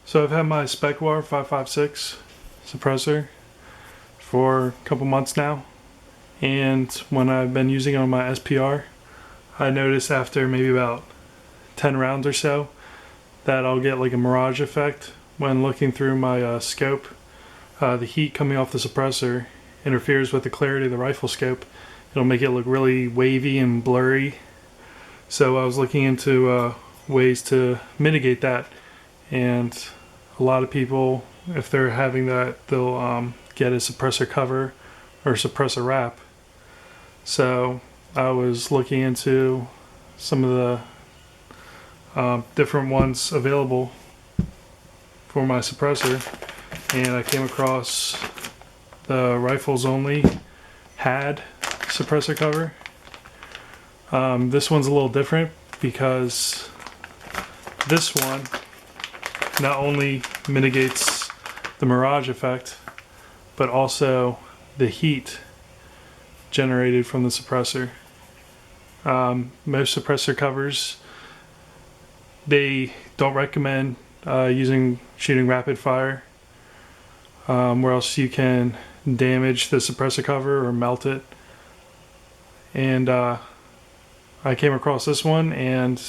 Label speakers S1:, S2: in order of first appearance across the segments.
S1: So I've had my Specwar 556 suppressor for a couple months now, and when I've been using it on my SPR, I noticed after maybe about 10 rounds or so that I'll get like a mirage effect when looking through my scope. The heat coming off the suppressor interferes with the clarity of the rifle scope. It'll make it look really wavy and blurry. So I was looking into ways to mitigate that, and a lot of people, if they're having that, they'll get a suppressor cover or suppressor wrap. So I was looking into some of the different ones available for my suppressor, and I came across the Rifles Only had suppressor cover. This one's a little different because this one not only mitigates the mirage effect, but also the heat generated from the suppressor. Most suppressor covers, they don't recommend shooting rapid fire, where else you can damage the suppressor cover or melt it. And I came across this one, and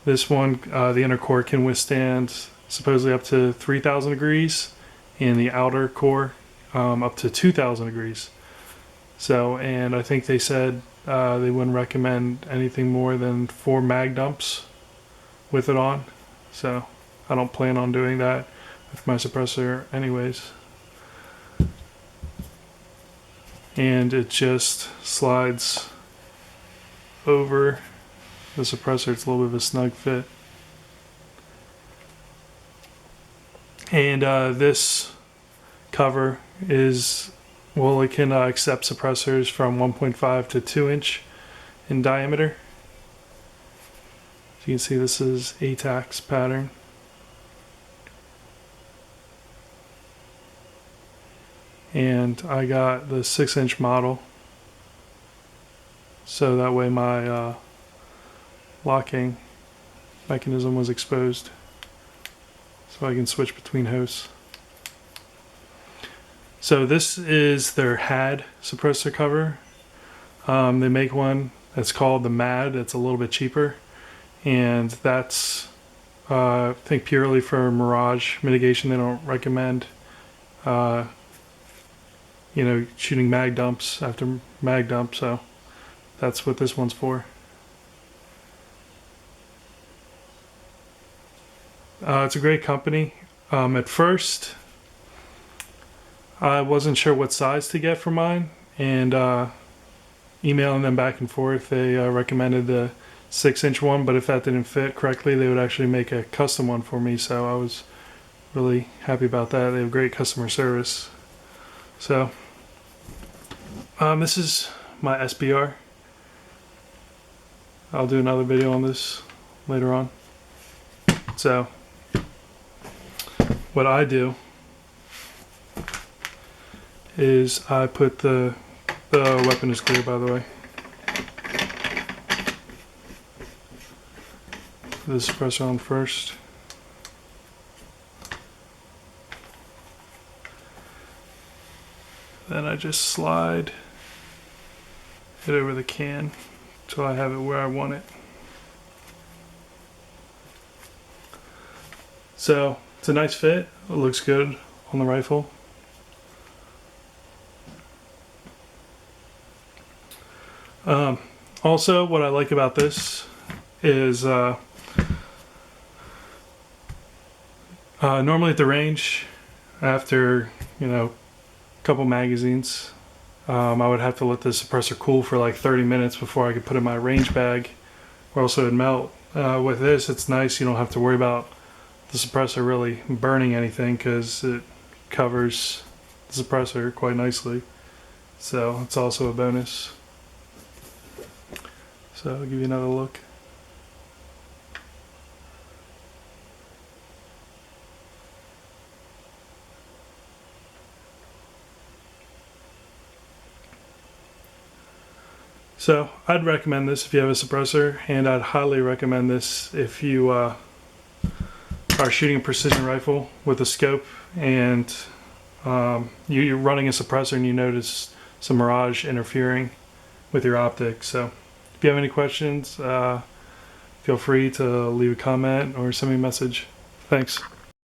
S1: this one, the inner core can withstand supposedly up to 3,000 degrees, and the outer core up to 2,000 degrees. So, and I think they said they wouldn't recommend anything more than 4 mag dumps with it on. So I don't plan on doing that with my suppressor anyways. And it just slides over the suppressor. It's a little bit of a snug fit. And this cover is, well, it can accept suppressors from 1.5 to 2 inch in diameter. As you can see, this is ATAC's pattern. And I got the 6-inch model, so that way my locking mechanism was exposed, so I can switch between hosts. So this is their HAD suppressor cover. They make one that's called the MAD. It's a little bit cheaper, and that's I think purely for mirage mitigation. They don't recommend shooting mag dumps after mag dump, so that's what this one's for. It's a great company. At first, I wasn't sure what size to get for mine, and emailing them back and forth, they recommended the 6-inch one, but if that didn't fit correctly, they would actually make a custom one for me, so I was really happy about that. They have great customer service. So this is my SBR. I'll do another video on this later on. So what I do is I put the weapon is clear, by the way. Put the suppressor on first. Then I just slide it over the can until I have it where I want it. So it's a nice fit. It looks good on the rifle. Also, what I like about this is normally at the range, after a couple magazines, I would have to let the suppressor cool for like 30 minutes before I could put it in my range bag, or else it would melt. With this, it's nice. You don't have to worry about the suppressor really burning anything because it covers the suppressor quite nicely. So it's also a bonus. So I'll give you another look. So I'd recommend this if you have a suppressor, and I'd highly recommend this if you are are shooting a precision rifle with a scope and you're running a suppressor and you notice some mirage interfering with your optic. So if you have any questions, feel free to leave a comment or send me a message. Thanks.